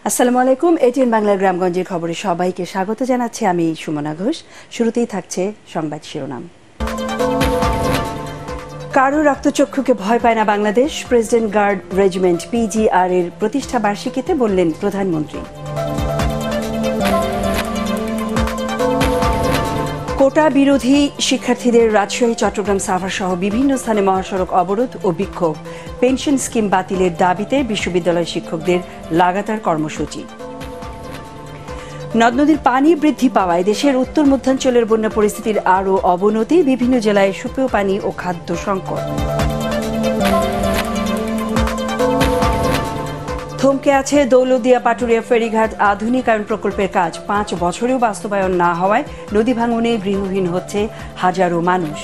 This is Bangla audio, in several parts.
আসসালামু আলাইকুম। এটিএন বাংলার গ্রামগঞ্জের খবরে সবাইকে স্বাগত জানাচ্ছি আমি সুমনা ঘোষ। শুরুতেই থাকছে সংবাদ শিরোনাম। কারো রক্তচক্ষুকে ভয় পায় না Bangladesh, president guard regiment PGR এর প্রতিষ্ঠা বার্ষিকীতে বললেন প্রধানমন্ত্রী। কোটা বিরোধী শিক্ষার্থীদের রাজশাহী, চট্টগ্রাম, সাভার সহ বিভিন্ন স্থানে মহাসড়ক অবরোধ ও বিক্ষোভ। পেনশন স্কিম বাতিলের দাবিতে বিশ্ববিদ্যালয় শিক্ষকদের লাগাতার কর্মসূচি। নদ নদীর পানি বৃদ্ধি পাওয়ায় দেশের উত্তর মধ্যাঞ্চলের বন্যা পরিস্থিতির আরও অবনতি, বিভিন্ন জেলায় সুপেয় পানি ও খাদ্য সংকট। থমকে আছে দৌলতদিয়া পাটুরিয়া ফেরিঘাট আধুনিকায়ন প্রকল্পের কাজ। 5 বছরেও বাস্তবায়ন না হওয়ায় নদী ভাঙনে গৃহহীন হচ্ছে হাজারো মানুষ।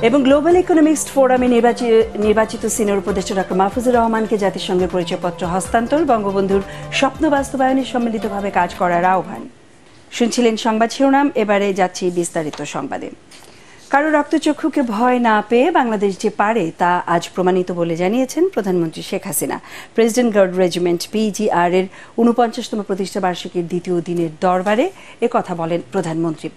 এবং গ্লোবাল ইকোনমিক্স ফোরামে নির্বাচিত সিনিয়র উপদেষ্টা ডক্টর মাহফুজুর রহমানকে জাতিসংঘের পরিচয়পত্র হস্তান্তর, বঙ্গবন্ধুর স্বপ্ন বাস্তবায়নে সম্মিলিতভাবে কাজ করার আহ্বান। শুনছিলেন সংবাদ শিরোনাম, এবারে যাচ্ছি বিস্তারিত সংবাদে। কারো রক্তচক্ষুকে ভয় না পেয়ে বাংলাদেশ যে পারে তা আজ প্রমাণিত বলে জানিয়েছেন প্রধানমন্ত্রী Sheikh Hasina. President guard regiment PGR এর 49তম প্রতিষ্ঠা বার্ষিকীর দ্বিতীয় দিনের দরবারে একথা বলেন প্রধানমন্ত্রী।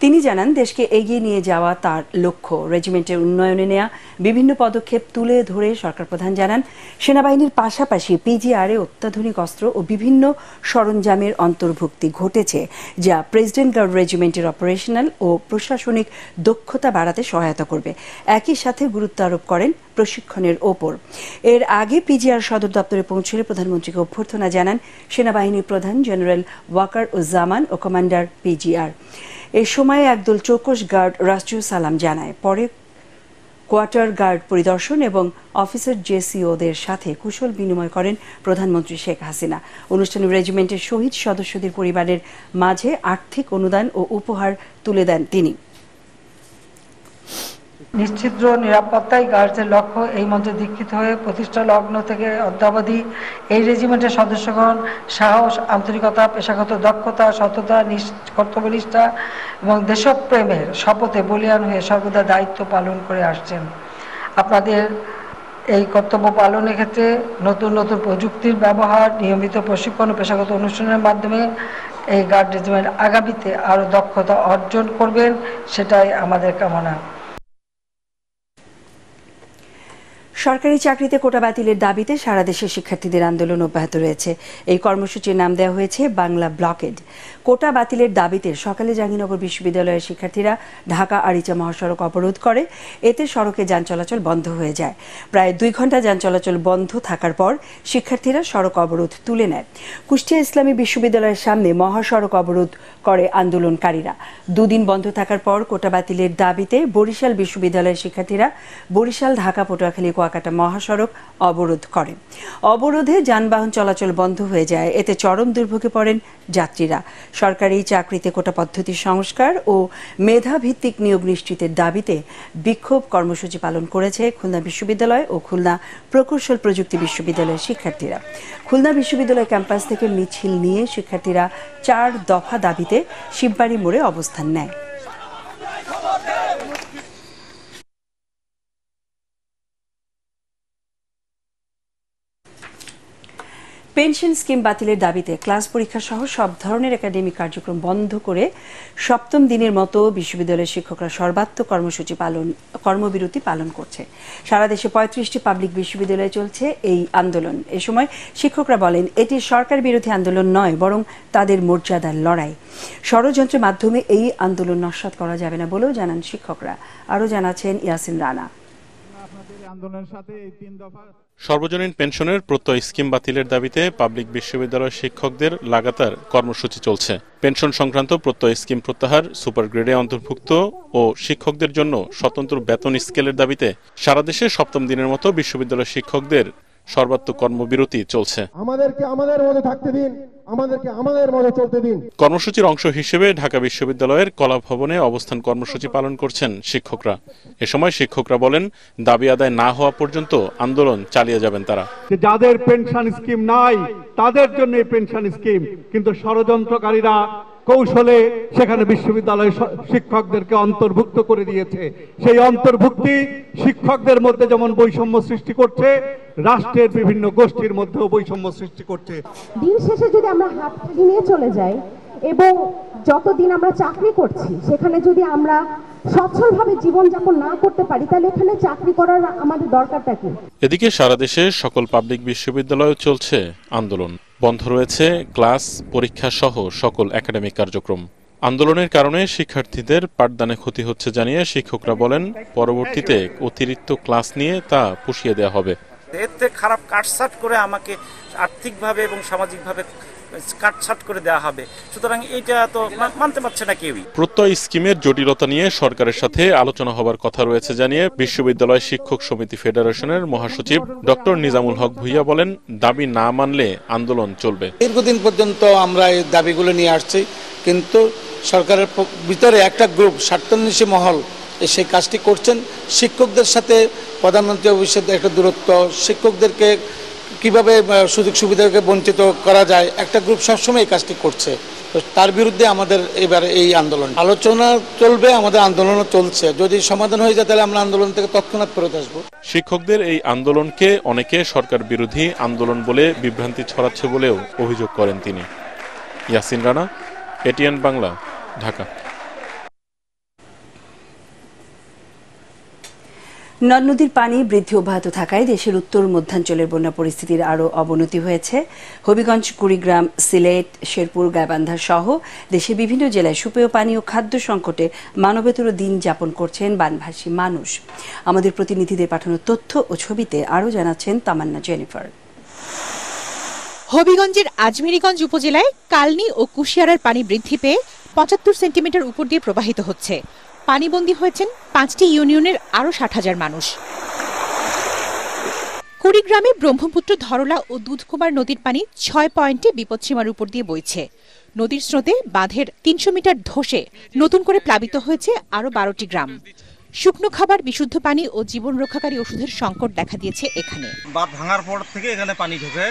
তিনি জানান, দেশকে এগিয়ে নিয়ে যাওয়া তার লক্ষ্য। রেজিমেন্টের উন্নয়নে নেওয়া বিভিন্ন পদক্ষেপ তুলে ধরে সরকার প্রধান জানান, সেনাবাহিনীর পাশাপাশি পিজিআর এ অত্যাধুনিক অস্ত্র ও বিভিন্ন সরঞ্জামের অন্তর্ভুক্তি ঘটেছে, যা প্রেসিডেন্ট গার্ড রেজিমেন্টের অপারেশনাল ও প্রশাসনিক দক্ষতা বাড়াতে সহায়তা করবে। একই সাথে গুরুত্ব আরোপ করেন প্রশিক্ষণের ওপর। এর আগে পিজিআর সদর দপ্তরে পৌঁছলে প্রধানমন্ত্রীকে অভ্যর্থনা জানান সেনাবাহিনীর প্রধান জেনারেল ওয়াকারুজ্জামান ও কমান্ডার পিজিআর। এ সময় একদল চৌকস গার্ড রাষ্ট্রীয় সালাম জানায়। পরে কোয়ার্টার গার্ড পরিদর্শন এবং অফিসার জেসিওদের সাথে কুশল বিনিময় করেন প্রধানমন্ত্রী শেখ হাসিনা। অনুষ্ঠানে রেজিমেন্টের শহীদ সদস্যদের পরিবারের মাঝে আর্থিক অনুদান ও উপহার তুলে দেন তিনি। নিশ্চিদ্র নিরাপত্তাই গার্ডসের লক্ষ্য। এই মঞ্চে দীক্ষিত হয়ে প্রতিষ্ঠা লগ্ন থেকে অদ্যাবধি এই রেজিমেন্টের সদস্যগণ সাহস, আন্তরিকতা, পেশাগত দক্ষতা, সততা, কর্তব্যনিষ্ঠা এবং দেশপ্রেমের শপথে বলীয়ান হয়ে সর্বদা দায়িত্ব পালন করে আসছেন। আপনাদের এই কর্তব্য পালনের ক্ষেত্রে নতুন নতুন প্রযুক্তির ব্যবহার, নিয়মিত প্রশিক্ষণ ও পেশাগত অনুষ্ঠানের মাধ্যমে এই গার্ড রেজিমেন্ট আগামীতে আরও দক্ষতা অর্জন করবেন, সেটাই আমাদের কামনা। সরকারি চাকরিতে কোটা বাতিলের দাবিতে সারা দেশে শিক্ষার্থীদের আন্দোলন অব্যাহত রয়েছে। এই কর্মসূচির নাম দেওয়া হয়েছে বাংলা ব্লকেড। কোটা বাতিলের দাবিতে সকালে জাহাঙ্গীরনগর বিশ্ববিদ্যালয়ের শিক্ষার্থীরা ঢাকা আরিচা মহাসড়ক অবরোধ করে। এতে সড়কে যান চলাচল বন্ধ হয়ে যায়। প্রায় 2 ঘন্টা যান চলাচল বন্ধ থাকার পর শিক্ষার্থীরা সড়ক অবরোধ তুলে নেয়। কুষ্টিয়া ইসলামী বিশ্ববিদ্যালয়ের সামনে মহাসড়ক অবরোধ করে আন্দোলনকারীরা। 2 দিন বন্ধ থাকার পর কোটা বাতিলের দাবিতে বরিশাল বিশ্ববিদ্যালয়ের শিক্ষার্থীরা বরিশাল, ঢাকা, পটুয়াখালী, কুয়াকাটা মহাসড়ক অবরোধ করে। অবরোধে যানবাহন চলাচল বন্ধ হয়ে যায়। এতে চরম দুর্ভোগে পড়েন যাত্রীরা। সরকারি চাকরিতে কোটা পদ্ধতি সংস্কার ও মেধাভিত্তিক নিয়োগ নিশ্চিতের দাবিতে বিক্ষোভ কর্মসূচি পালন করেছে খুলনা বিশ্ববিদ্যালয় ও খুলনা প্রকৌশল প্রযুক্তি বিশ্ববিদ্যালয়ের শিক্ষার্থীরা। খুলনা বিশ্ববিদ্যালয় ক্যাম্পাস থেকে মিছিল নিয়ে শিক্ষার্থীরা 4 দফা দাবিতে শিববাড়ি মোড়ে অবস্থান নেয়। পেনশন স্কিম বাতিলের দাবিতে ক্লাস পরীক্ষা সহ সব ধরনের একাডেমিক কার্যক্রম বন্ধ করে 7ম দিনের মতো বিশ্ববিদ্যালয়ের শিক্ষকরা সর্বাত্মক কর্মবিরতি পালন করছে। সারা দেশে 35টি পাবলিক বিশ্ববিদ্যালয়ে চলছে এই আন্দোলন। এ সময় শিক্ষকরা বলেন, এটি সরকার বিরোধী আন্দোলন নয়, বরং তাদের মর্যাদার লড়াই। ষড়যন্ত্রের মাধ্যমে এই আন্দোলন নস্যাৎ করা যাবে না বলেও জানান শিক্ষকরা। আরও জানাচ্ছেন ইয়াসিন রানা। সর্বজনীন পেনশনের প্রত্যয় স্কিম বাতিলের দাবিতে পাবলিক বিশ্ববিদ্যালয়ের শিক্ষকদের লাগাতার কর্মসূচি চলছে। পেনশন সংক্রান্ত প্রত্যয় স্কিম প্রত্যাহার, সুপার গ্রেডে অন্তর্ভুক্ত ও শিক্ষকদের জন্য স্বতন্ত্র বেতন স্কেলের দাবিতে সারা দেশে 7ম দিনের মতো বিশ্ববিদ্যালয়ের শিক্ষকদের সর্বাত্মক কর্মবিরতি চলছে। আমাদেরকে আমাদের মধ্যে থাকতে দিন, আমাদেরকে আমাদের মধ্যে চলতে দিন। কর্মসূচির অংশ হিসেবে ঢাকা বিশ্ববিদ্যালয়ের কলা ভবনে অবস্থান কর্মসূচি পালন করছেন শিক্ষকরা। এ সময় শিক্ষকরা বলেন, দাবি আদায় না হওয়া পর্যন্ত আন্দোলন চালিয়ে যাবেন তারা। যাদের পেনশন স্কিম নাই তাদের জন্য এই পেনশন স্কিম, কিন্তু ষড়যন্ত্রকারীরা কৌশলে সেখানে বিশ্ববিদ্যালয় শিক্ষকদেরকে অন্তর্ভুক্ত করে দিয়েছে। সেই অন্তর্ভুক্তি শিক্ষকদের মধ্যে যেমন বৈষম্য সৃষ্টি করছে, রাষ্ট্রের বিভিন্ন গোষ্ঠীর মধ্যেও বৈষম্য সৃষ্টি করছে। দিন শেষে যদি আমরা হাতছানি নিয়ে চলে যাই এবং যতদিন আমরা চাকরি করছি সেখানে যদি আমরা সচ্ছলভাবে জীবনযাপন না করতে পারি, তাহলে এখানে চাকরি করার আমাদের দরকারটা কি? এদিকে সারা দেশে সকল পাবলিক বিশ্ববিদ্যালয়ে চলছে আন্দোলন। বন্ধ রয়েছে ক্লাস, পরীক্ষা সহ সকল একাডেমিক কার্যক্রম। আন্দোলনের কারণে শিক্ষার্থীদের পাঠদানে ক্ষতি হচ্ছে জানিয়ে শিক্ষকরা বলেন, পরবর্তীতে অতিরিক্ত ক্লাস নিয়ে তা পুষিয়ে দেওয়া হবে। এতে খারাপ কাটছাট করে আমাকে আর্থিকভাবে এবং সামাজিকভাবে কাটছাট করে দেওয়া হবে, সুতরাং এটা তো মানতে পারছে না কেউই। প্রত্যয় স্কিমের জটিলতা নিয়ে সরকারের সাথে আলোচনা হবার কথা রয়েছে জানিয়ে বিশ্ববিদ্যালয় শিক্ষক সমিতি ফেডারেশনের মহাসচিব ডক্টর নিজামুল হক ভূঁইয়া বলেন, দাবি না মানলে আন্দোলন চলবে। দীর্ঘদিন পর্যন্ত আমরা এই দাবিগুলো নিয়ে আসছি, কিন্তু সরকারের ভিতরে একটা গ্রুপ স্বার্থান্বেষী মহল সেই কাজটি করছেন। শিক্ষকদের সাথে প্রধানমন্ত্রী অফিসের একটা দূরত্ব, শিক্ষকদেরকে কিভাবে সুযোগ সুবিধাকে বঞ্চিত করা যায়, একটা গ্রুপ সবসময় এই কাজটি করছে। তো তার বিরুদ্ধে আমাদের এবার এই আন্দোলন, আলোচনা চলবে, আমাদের আন্দোলনও চলছে। যদি সমাধান হয়ে যায় তাহলে আমরা আন্দোলন থেকে তৎক্ষণাৎ ফেরত আসবো। শিক্ষকদের এই আন্দোলনকে অনেকে সরকার বিরোধী আন্দোলন বলে বিভ্রান্তি ছড়াচ্ছে বলেও অভিযোগ করেন তিনি। ইয়াসিন রানা, এটিএন বাংলা, ঢাকা। নদ নদীর পানি বৃদ্ধি অব্যাহত থাকায় দেশের উত্তর মধ্যাঞ্চলের বন্যা পরিস্থিতির আরও অবনতি হয়েছে। হবিগঞ্জ, কুড়িগ্রাম, সিলেট, শেরপুর, গাইবান্ধা সহ দেশের বিভিন্ন জেলায় সুপেয় পানি ও খাদ্য সংকটে মানবেতর দিন যাপন করছেন বানভাসী মানুষ। আমাদের প্রতিনিধিদের পাঠানো তথ্য ও ছবিতে আরও জানাচ্ছেন তামান্না জেনিফার। হবিগঞ্জের আজমেরীগঞ্জ উপজেলায় কালনী ও কুশিয়ারার পানি বৃদ্ধি পেয়ে ৭৫ সেন্টিমিটার উপর দিয়ে প্রবাহিত হচ্ছে। পানিবন্দী হয়েছেন ৫টি ইউনিয়নের আরও ৬০,০০০ মানুষ। কুড়িগ্রামে ব্রহ্মপুত্র, ধরলা ও দুধকুমার নদীর পানি ৬ পয়েন্টে বিপদসীমার উপর দিয়ে বইছে। নদীর স্রোতে বাঁধের ৩০০ মিটার ধসে নতুন করে প্লাবিত হয়েছে আরও ১২টি গ্রাম। শুকনো খাবার, বিশুদ্ধ পানি ও জীবন রক্ষাকারী ওষুধের সংকট দেখা দিয়েছে এখানে। বাঁধ ভাঙার পর থেকে এখানে পানি ঢোকে,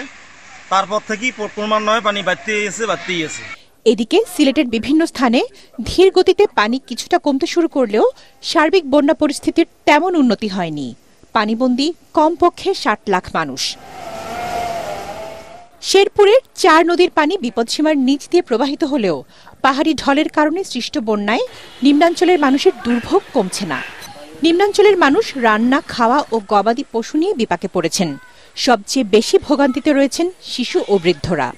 তারপর থেকেই ক্রমান্বয়ে পানি বাড়তেই আছে। এদিকে সিলেটের বিভিন্ন স্থানে ধীর গতিতে পানি কিছুটা কমতে শুরু করলেও সার্বিক বন্যা পরিস্থিতির তেমন উন্নতি হয়নি। পানিবন্দী কমপক্ষে ৬০ লাখ মানুষ। শেরপুরের ৪ নদীর পানি বিপদসীমার নিচ দিয়ে প্রবাহিত হলেও পাহাড়ি ঢলের কারণে সৃষ্ট বন্যায় নিম্নাঞ্চলের মানুষের দুর্ভোগ কমছে না। নিম্নাঞ্চলের মানুষ রান্না, খাওয়া ও গবাদি পশু নিয়ে বিপাকে পড়েছেন। সবচেয়ে বেশি ভোগান্তিতে রয়েছেন শিশু ও বৃদ্ধরা।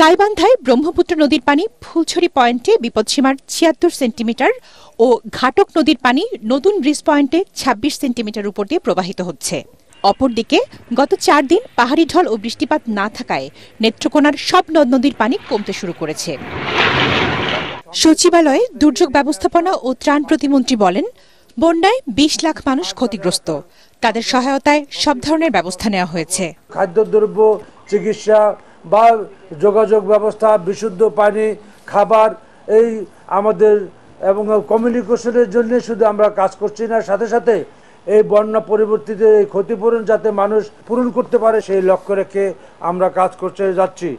গাইবান্ধায় ব্রহ্মপুত্র নদীর পানি ফুলছড়ি পয়েন্টে বিপদসীমার ৭৬ সেন্টিমিটার ও ঘাটক নদীর পানি নতুন ব্রিজ পয়েন্টে ২৬ সেন্টিমিটার উপর দিয়ে প্রবাহিত হচ্ছে। অপরদিকে গত ৪ দিন পাহাড়ি ঢল ও বৃষ্টিপাত না থাকায় নেত্রকোনার সব নদ নদীর পানি কমতে শুরু করেছে। সচিবালয়ে দুর্যোগ ব্যবস্থাপনা ও ত্রাণ প্রতিমন্ত্রী বলেন, বন্যায় ২০ লাখ মানুষ ক্ষতিগ্রস্ত। তাদের সহায়তায় সব ধরনের ব্যবস্থা নেওয়া হয়েছে। খাদ্যদ্রব্য, চিকিৎসা বা যোগাযোগ ব্যবস্থা, বিশুদ্ধ পানি, খাবার, এই আমাদের এবং কমিউনিকেশনের জন্য শুধু আমরা কাজ করছি না, সাথে সাথে এই বন্যা পরিবর্তিতে এই ক্ষতিপূরণ যাতে মানুষ পূরণ করতে পারে সেই লক্ষ্য রেখে আমরা কাজ করতে যাচ্ছি।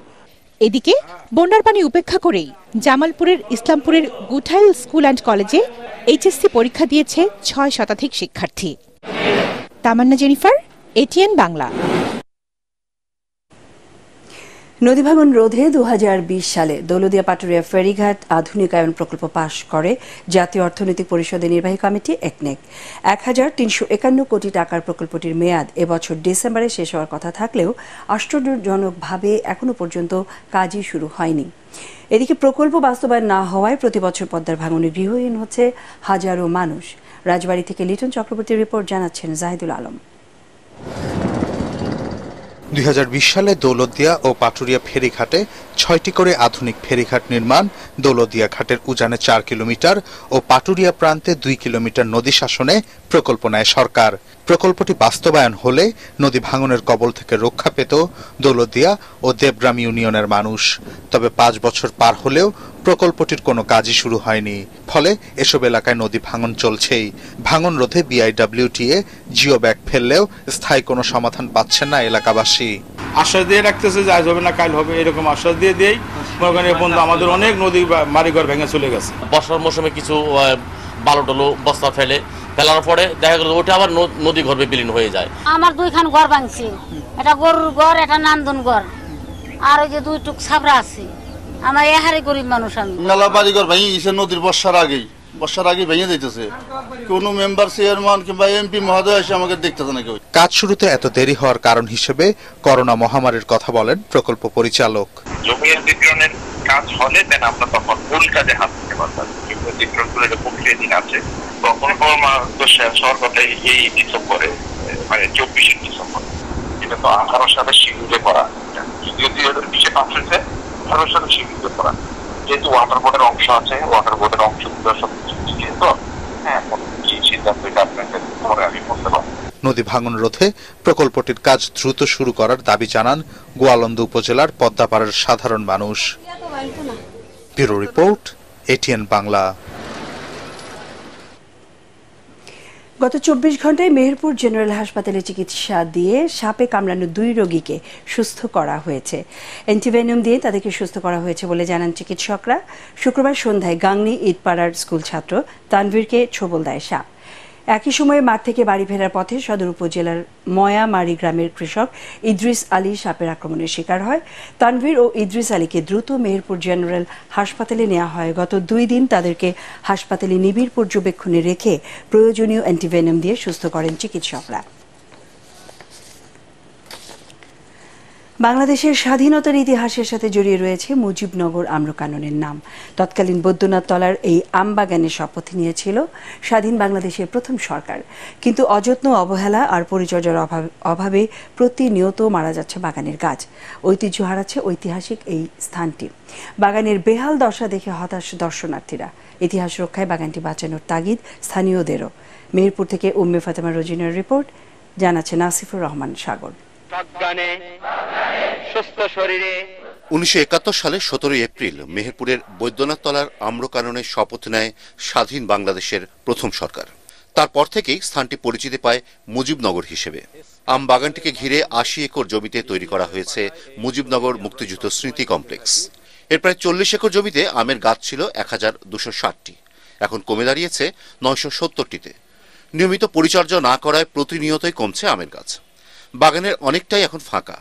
এদিকে বন্যার পানি উপেক্ষা করেই জামালপুরের ইসলামপুরের গুঠাইল স্কুল অ্যান্ড কলেজে এইচএসসি পরীক্ষা দিয়েছে ৬ শতাধিক শিক্ষার্থী। তামান্না জেনিফার, এটিএন বাংলা। নদী ভাঙন রোধে ২০২০ সালে দৌলতদিয়া পাটুরিয়া ফেরিঘাট আধুনিকায়ন প্রকল্প পাশ করে জাতীয় অর্থনৈতিক পরিষদের নির্বাহী কমিটি একনেক। ১৩৫১ কোটি টাকার প্রকল্পটির মেয়াদ এবছর ডিসেম্বরে শেষ হওয়ার কথা থাকলেও আশ্চর্যজনকভাবে এখনও পর্যন্ত কাজই শুরু হয়নি। এদিকে প্রকল্প বাস্তবায়ন না হওয়ায় প্রতিবছর পদ্মার ভাঙনে গৃহহীন হচ্ছে হাজারো মানুষ। রাজবাড়ী থেকে লিটন চক্রবর্তীর রিপোর্ট, জানাচ্ছেন জাহিদুল আলম। ২০২০ সালে দৌলতদিয়া ও পাটুরিয়া ফেরিঘাটে ৬টি করে আধুনিক ফেরিঘাট নির্মাণ, দৌলতদিয়া ঘাটের উজানে ৪ কিলোমিটার ও পাটুরিয়া প্রান্তে ২ কিলোমিটার নদী শাসনে প্রকল্প নেয় সরকার। প্রকল্পটি বাস্তবায়ন হলে নদী ভাঙনের কবল থেকে রক্ষা পেত দৌলতদিয়া ও দেবগ্রাম ইউনিয়নের মানুষ। তবে ৫ বছর পার হলেও প্রকল্পটির কোনো কাজই শুরু হয়নি। ফলে এসব এলাকায় নদী ভাঙন চলছেই। ভাঙন রোধে বিআইডব্লিউটিএ জিও ব্যাগ ফেললেও স্থায়ী কোনো সমাধান পাচ্ছেন না এলাকাবাসী। আশ্বাস দিয়ে রাখতেছে যে আজ হবে না কাল হবে, এরকম আশ্বাস দিয়ে দিয়েই মনে করেন এখন আমাদের অনেক নদী বাড়িঘর ভেঙে চলে গেছে। বর্ষার মৌসুমে কিছু বালু টলু বস্তা ফেলার পরে দেখা গেল ওটা আবার নদী গর্ভে বিলীন হয়ে যায়। আমার দুইখান ঘর ভাঙছে, এটা গরুর ঘর, এটা নান্দন ঘর, আর ওই যে দুই টুক ছাবরা আছে। আমার এহারে গরিব মানুষ, আমি মেলা বাড়িঘর ভেঙে গেছে নদীর বর্ষার আগে ভেঙে দিতেছে। কোন মেম্বার চেয়ারম্যান কিংবা এমপি মহোদয় এসে আমাকে দেখতেছে না কেউ। কাজ শুরুতে এত দেরি হওয়ার কারণ হিসেবে করোনা মহামারীর কথা বলেন প্রকল্প পরিচালক। জমি অধিগ্রহণের কাজ হলে দেন আমরা তখন মূল কাজে হাত দিতে পারতাম। জমি অধিগ্রহণগুলো যে প্রক্রিয়াধীন আছে, তখন সরকার এই ডিসেম্বরে মানে 24 ডিসেম্বর, এটা তো 18 সালের শিডিউলে করা, যদিও 2020 পাস হয়েছে, 18 সালের শিডিউলে করা। যেহেতু ওয়াটার বোর্ডের অংশ আছে, ওয়াটার বোর্ডের অংশগুলো সব তো হ্যাঁ কি সিদ্ধান্ত আপনাকে পরে আমি বলতে পারবো। নদী ভাঙন রোধে প্রকল্পটির কাজ দ্রুত শুরু করার দাবি জানান গোয়ালন্দ উপজেলার পদ্মাপাড়ার সাধারণ মানুষ। Bureau report, ATN Bangla. গত 24 ঘন্টায় মেহেরপুর জেনারেল হাসপাতালে চিকিৎসা দিয়ে সাপে কামড়ানো 2 রোগীকে সুস্থ করা হয়েছে। অ্যান্টিভেনম দিয়ে তাদেরকে সুস্থ করা হয়েছে বলে জানান চিকিৎসকরা। শুক্রবার সন্ধ্যায় গাংনী ঈদপাড়ার স্কুল ছাত্র তানভীরকে ছোবল দেয় সাপ। একই সময়ে মাঠ থেকে বাড়ি ফেরার পথে সদর উপজেলার ময়ামারি গ্রামের কৃষক ইদ্রিস আলী সাপের আক্রমণের শিকার হয়। তানভীর ও ইদ্রিস আলীকে দ্রুত মেহেরপুর জেনারেল হাসপাতালে নেওয়া হয়। গত 2 দিন তাদেরকে হাসপাতালে নিবিড় পর্যবেক্ষণে রেখে প্রয়োজনীয় অ্যান্টিভেনম দিয়ে সুস্থ করেন চিকিৎসকরা। বাংলাদেশের স্বাধীনতার ইতিহাসের সাথে জড়িয়ে রয়েছে মুজিবনগর আম্রকাননের নাম। তৎকালীন বৈদ্যনাথ তলার এই আমবাগানের শপথ নিয়েছিল স্বাধীন বাংলাদেশের প্রথম সরকার, কিন্তু অযত্ন, অবহেলা আর পরিচর্যার অভাবে প্রতিনিয়ত মারা যাচ্ছে বাগানের গাছ। ঐতিহ্য হারাচ্ছে ঐতিহাসিক এই স্থানটি। বাগানের বেহাল দশা দেখে হতাশ দর্শনার্থীরা। ইতিহাস রক্ষায় বাগানটি বাঁচানোর তাগিদ স্থানীয়দেরও। মেহেরপুর থেকে উম্মে ফাতেমা রোজিনার রিপোর্ট, জানাচ্ছে নাসিফুর রহমান সাগর। 1971 সালে 17 এপ্রিল মেহেরপুরের বৈদ্যনাথ তলার আম্রকাননে শপথ নেয় স্বাধীন বাংলাদেশের প্রথম সরকার। তারপর থেকেই স্থানটি পরিচিতি পায় মুজিবনগর হিসেবে। আম বাগানটিকে ঘিরে 80 একর জমিতে তৈরি করা হয়েছে মুজিবনগর মুক্তিযুদ্ধ স্মৃতি কমপ্লেক্স। এর প্রায় 40 একর জমিতে আমের গাছ ছিল 1260টি, এখন কমে দাঁড়িয়েছে 970টিতে। নিয়মিত পরিচর্যা না করায় প্রতিনিয়তই কমছে আমের গাছ। বাগানের অনেকটাই এখন ফাঁকা,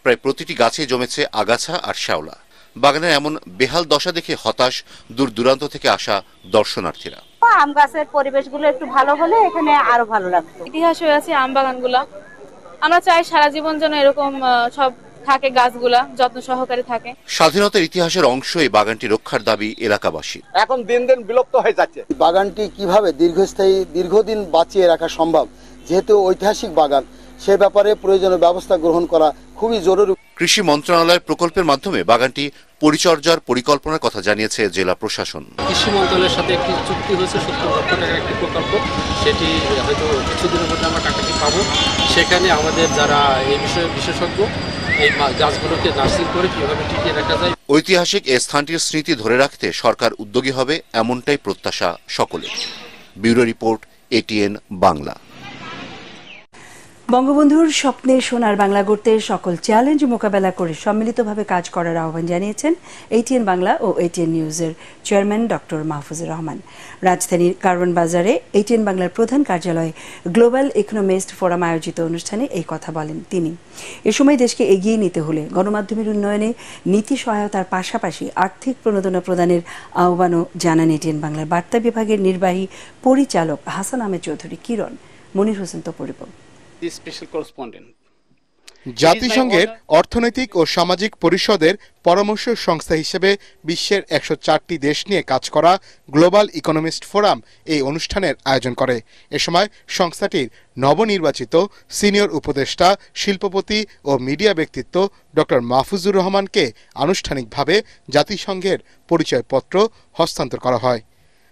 প্রায় প্রতিটি গাছে জমেছে আগাছা আর শ্যাওলা। বাগানের এমন বেহাল দশা দেখে হতাশ দূর দূরান্ত থেকে আসা দর্শনার্থীরা। আম গাছের পরিবেশগুলো একটু ভালো হলে এখানে আরো ভালো লাগতো। ইতিহাস হয়ে আছে আম বাগানগুলা, আমরা চাই সারা জীবন যেন এরকম সব থাকে, গাছগুলা যত্ন সহকারে থাকে। স্বাধীনতার ইতিহাসের অংশ এই বাগানটি রক্ষার দাবি এলাকাবাসী। এখন দিন দিন বিলুপ্ত হয়ে যাচ্ছে। বাগানটি কিভাবে দীর্ঘদিন বাঁচিয়ে রাখা সম্ভব, যেহেতু ঐতিহাসিক বাগান, সে ব্যাপারে প্রয়োজনীয় ব্যবস্থা গ্রহণ করা খুবই জরুরি। কৃষি মন্ত্রণালয়ের প্রকল্পের মাধ্যমে বাগানটি পরিচর্যার পরিকল্পনার কথা জানিয়েছে জেলা প্রশাসন। কৃষি মন্ত্রণালয়ের সাথে একটি চুক্তি হয়েছে, 70 লক্ষ টাকার একটি প্রকল্প, সেটি হয়তো কিছুদিনের মধ্যে আমরা টাকাটি পাবো। সেখানে আমাদের যারা এই বিষয়ে বিশেষজ্ঞ, এই গাছগুলোকে নার্সিং করে কিভাবে টিকিয়ে রাখা যায়। ঐতিহাসিক এই স্থানটির স্মৃতি ধরে রাখতে সরকার উদ্যোগী হবে, এমনটাই প্রত্যাশা সকলের। Bureau report, ATN Bangla. বঙ্গবন্ধুর স্বপ্নের সোনার বাংলা গড়তে সকল চ্যালেঞ্জ মোকাবেলা করে সম্মিলিতভাবে কাজ করার আহ্বান জানিয়েছেন এটিএন বাংলা ও এটিএন নিউজের চেয়ারম্যান ডক্টর মাহফুজুর রহমান। রাজধানীর কারওয়ান বাজারে এটিএন বাংলার প্রধান কার্যালয়ে গ্লোবাল ইকোনমিস্ট ফোরাম আয়োজিত অনুষ্ঠানে এই কথা বলেন তিনি। এ সময় দেশকে এগিয়ে নিতে হলে গণমাধ্যমের উন্নয়নে নীতি সহায়তার পাশাপাশি আর্থিক প্রণোদনা প্রদানের আহ্বানও জানান এটিএন বাংলার বার্তা বিভাগের নির্বাহী পরিচালক হাসান আহমেদ চৌধুরী কিরণ। মনির হোসেন তো পরিপূর্ণ। জাতিসংঘের অর্থনৈতিক ও সামাজিক পরিষদের পরামর্শ সংস্থা হিসেবে বিশ্বের 104টি দেশ নিয়ে কাজ করা গ্লোবাল ইকোনমিস্ট ফোরাম এই অনুষ্ঠানের আয়োজন করে। এ সময় সংস্থাটির নবনির্বাচিত সিনিয়র উপদেষ্টা, শিল্পপতি ও মিডিয়া ব্যক্তিত্ব ডক্টর মাহফুজুর রহমানকে আনুষ্ঠানিকভাবে জাতিসংঘের পরিচয়পত্র হস্তান্তর করা হয়।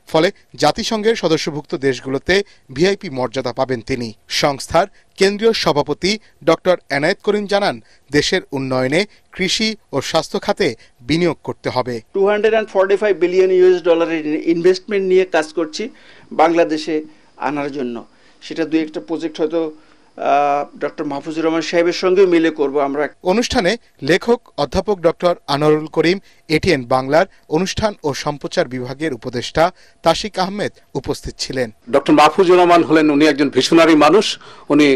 ফলে জাতিসংঘের সদস্যভুক্ত দেশগুলোতে ভিআইপি মর্যাদা পাবেন তিনি। সংস্থার কেন্দ্রীয় সভাপতি ডক্টর এনায়েত করিম জানান, দেশের উন্নয়নে কৃষি ও স্বাস্থ্য খাতে বিনিয়োগ করতে হবে। $245 বিলিয়ন ইনভেস্টমেন্ট নিয়ে কাজ করছি বাংলাদেশে আনার জন্য। সেটা দুই একটা প্রজেক্ট হয়তো ডক্টর মাহফুজুর রহমান সাহেবের সঙ্গে মিলে করব আমরা। অনুষ্ঠানে লেখক অধ্যাপক ডক্টর আনোয়ারুল করিম, এটিএন বাংলার অনুষ্ঠান ও সম্প্রচার বিভাগের উপদেষ্টা তাশিক আহমেদ উপস্থিত ছিলেন। ডক্টর মাহফুজুর রহমান হলেন উনি একজন ভিশনারি মানুষ, উনি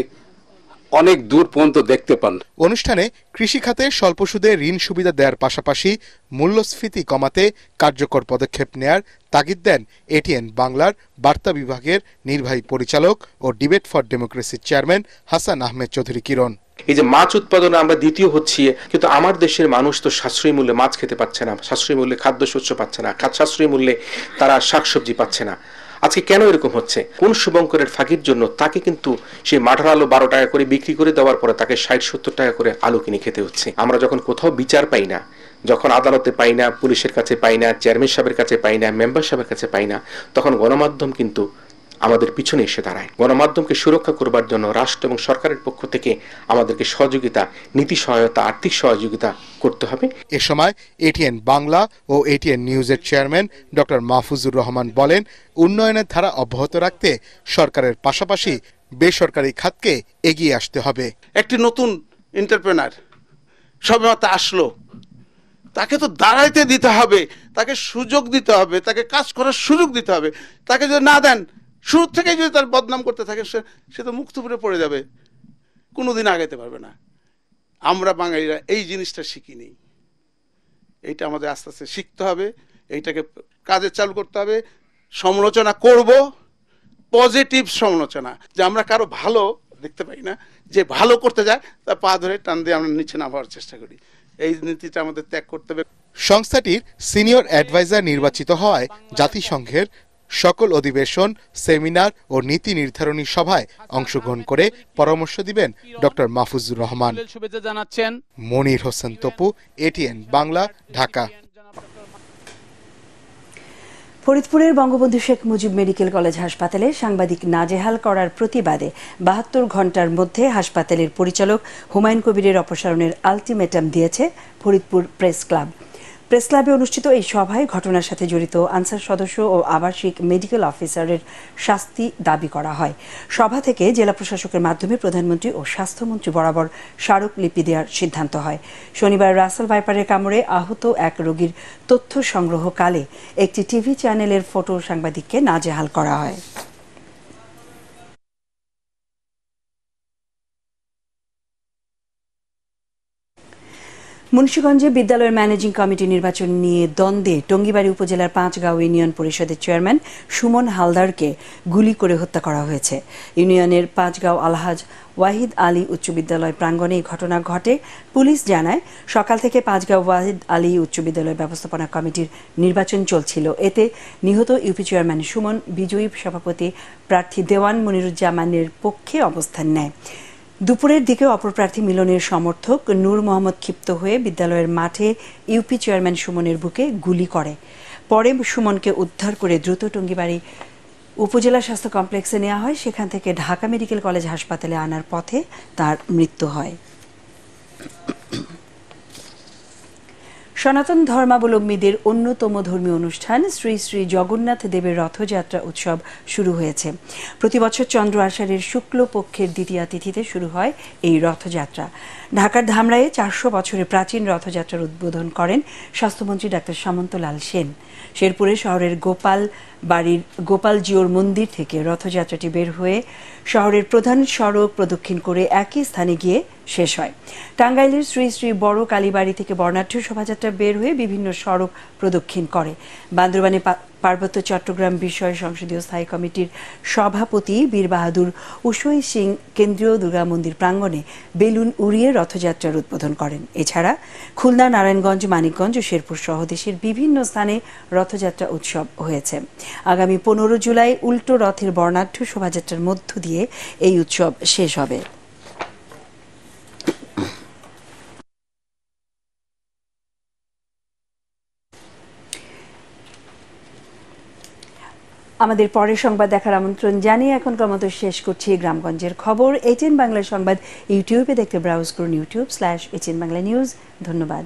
অনেক দূর পর্যন্ত দেখতে পান। অনুষ্ঠানে কৃষি খাতে স্বল্প সুদে ঋণ সুবিধা দেওয়ার পাশাপাশি মূল্যস্ফীতি কমাতে কার্যকর পদক্ষেপ নেয়ার তাগিদ দেন এটিএন বাংলার বার্তা বিভাগের নির্বাহী পরিচালক ও ডিবেট ফর ডেমোক্রেসির চেয়ারম্যান হাসান আহমেদ চৌধুরী কিরণ। এই যে মাছ উৎপাদনে আমরা দ্বিতীয় হচ্ছি, কিন্তু আমার দেশের মানুষ তো সাশ্রয়ী মূল্যে মাছ খেতে পাচ্ছে না, সাশ্রয়ী মূল্যে খাদ্যশস্য পাচ্ছে না, সাশ্রয়ী মূল্যে তারা শাকসবজি পাচ্ছে না। আজকে কেন এরকম হচ্ছে? কোন শুভঙ্করের ফাঁকির জন্য তাকে কিন্তু সেই মাঠার আলু 12 টাকা করে বিক্রি করে দেওয়ার পরে তাকে 60-70 টাকা করে আলু কিনে খেতে হচ্ছে। আমরা যখন কোথাও বিচার পাই না, যখন আদালতে পাই না, পুলিশের কাছে পাই না, চেয়ারম্যান সাহেবের কাছে পাই না, মেম্বার সাহেবের কাছে পাই না, তখন গণমাধ্যম কিন্তু আমাদের পিছনে এসে দাঁড়ায়। গণমাধ্যমকে সুরক্ষা করবার জন্য রাষ্ট্র এবং সরকারের পক্ষ থেকে আমাদেরকে সহযোগিতা, নীতি সহায়তা, আর্থিক সহযোগিতা করতে হবে। এ সময় এটিএন বাংলা ও এটিএন নিউজের চেয়ারম্যান ডক্টর মাহফুজুর রহমান বলেন, উন্নয়নের ধারা অব্যাহত রাখতে সরকারের পাশাপাশি বেসরকারি খাতকে এগিয়ে আসতে হবে। একটি নতুন এন্টারপ্রেনার সবেমাত্র আসলো, তাকে তো দাঁড়াইতে দিতে হবে, তাকে সুযোগ দিতে হবে, তাকে কাজ করার সুযোগ দিতে হবে। তাকে যদি না দেন, শুরু থেকে যদি তার বদনাম করতে থাকে, সে তো মুক্তপুরে পড়ে যাবে, কোনোদিন আগাইতে পারবে না। আমরা বাঙালিরা এই জিনিসটা শিখিনি, এইটা আমাদের আস্তে আস্তে শিখতে হবে, এইটাকে কাজে চালু করতে হবে। সমালোচনা করব, পজিটিভ সমালোচনা, যে আমরা কারো ভালো দেখতে পাই না, যে ভালো করতে যায় তার পা ধরে টান দিয়ে আমরা নিচে নামার চেষ্টা করি। এই নীতিটা আমাদের ত্যাগ করতে হবে। সংস্থাটির সিনিয়র অ্যাডভাইজার নির্বাচিত হওয়ায় জাতিসংঘের সকল অধিবেশন, সেমিনার ও নীতি নির্ধারণী সভায় অংশগ্রহণ করে পরামর্শ দিবেন ডক্টর মাহফুজুর রহমান। শুভেচ্ছা জানাচ্ছেন মনির হোসেন তপু, এটিএন বাংলা, ঢাকা। ফরিদপুরের বঙ্গবন্ধু শেখ মুজিব মেডিকেল কলেজ হাসপাতালে সাংবাদিক নাজেহাল করার প্রতিবাদে 72 ঘণ্টার মধ্যে হাসপাতালের পরিচালক হুমায়ুন কবিরের অপসারণের আলটিমেটাম দিয়েছে ফরিদপুর প্রেস ক্লাব। প্রেস ক্লাবে অনুষ্ঠিত এই সভায় ঘটনার সাথে জড়িত আনসার সদস্য ও আবাসিক মেডিকেল অফিসারের শাস্তি দাবি করা হয়। সভা থেকে জেলা প্রশাসকের মাধ্যমে প্রধানমন্ত্রী ও স্বাস্থ্যমন্ত্রী বরাবর স্মারকলিপি দেওয়ার সিদ্ধান্ত হয়। শনিবার রাসেল ভাইপারের কামড়ে আহত এক রোগীর তথ্য সংগ্রহকালে একটি টিভি চ্যানেলের ফটো সাংবাদিককে নাজেহাল করা হয়। মুন্সিগঞ্জে বিদ্যালয়ের ম্যানেজিং কমিটি নির্বাচন নিয়ে দ্বন্দ্বে টঙ্গীবাড়ি উপজেলার 5 গাঁও ইউনিয়ন পরিষদের চেয়ারম্যান সুমন হালদারকে গুলি করে হত্যা করা হয়েছে। ইউনিয়নের 5 গাঁও আলহাজ ওয়াহিদ আলী উচ্চ বিদ্যালয় প্রাঙ্গণে এই ঘটনা ঘটে। পুলিশ জানায়, সকাল থেকে 5 গাঁও ওয়াহিদ আলী উচ্চ বিদ্যালয় ব্যবস্থাপনা কমিটির নির্বাচন চলছিল। এতে নিহত ইউপি চেয়ারম্যান সুমন বিজয়ী সভাপতি প্রার্থী দেওয়ান মনিরুজ্জামানের পক্ষে অবস্থান নেয়। দুপুরের দিকে অপর প্রার্থী মিলনের সমর্থক নূর মোহাম্মদ ক্ষিপ্ত হয়ে বিদ্যালয়ের মাঠে ইউপি চেয়ারম্যান সুমনের বুকে গুলি করে। পরে সুমনকে উদ্ধার করে দ্রুত টঙ্গীবাড়ি উপজেলা স্বাস্থ্য কমপ্লেক্সে নেওয়া হয়। সেখান থেকে ঢাকা মেডিকেল কলেজ হাসপাতালে আনার পথে তার মৃত্যু হয়। সনাতন ধর্মাবলম্বীদের অন্যতম ধর্মীয় অনুষ্ঠান শ্রী শ্রী জগন্নাথ দেবের রথযাত্রা উৎসব শুরু হয়েছে। প্রতি বছর চন্দ্র আষাঢ়ের শুক্লপক্ষের দ্বিতীয়া তিথিতে শুরু হয় এই রথযাত্রা। ঢাকার ধামরায়ে 400 বছরের প্রাচীন রথযাত্রার উদ্বোধন করেন স্বাস্থ্যমন্ত্রী ডাক্তার সামন্তলাল সেন। শেরপুরে শহরের গোপালজিওর মন্দির থেকে রথযাত্রাটি বের হয়ে শহরের প্রধান সড়ক প্রদক্ষিণ করে একই স্থানে গিয়ে শেষ হয়। টাঙ্গাইলের শ্রী শ্রী বড় কালীবাড়ি থেকে বর্ণাঢ্য শোভাযাত্রা বের হয়ে বিভিন্ন সড়ক প্রদক্ষিণ করে। বান্দরবানে পার্বত্য চট্টগ্রাম বিষয় সংসদীয় স্থায়ী কমিটির সভাপতি বীর বাহাদুর উসই সিং কেন্দ্রীয় দুর্গা মন্দির প্রাঙ্গণে বেলুন উড়িয়ে রথযাত্রার উদ্বোধন করেন। এছাড়া খুলনা, নারায়ণগঞ্জ, মানিকগঞ্জ ও শেরপুর সহ দেশের বিভিন্ন স্থানে রথযাত্রা উৎসব হয়েছে। আগামী 15 জুলাই উল্টো রথের বর্ণাঢ্য শোভাযাত্রার মধ্য দিয়ে এই উৎসব শেষ হবে। আমাদের পরের সংবাদ দেখার আমন্ত্রণ জানিয়ে এখনকার মতো শেষ করছি গ্রামগঞ্জের খবর। এটিএন বাংলা সংবাদ ইউটিউবে দেখতে ব্রাউজ করুন youtube/এটিএন বাংলা নিউজ। ধন্যবাদ।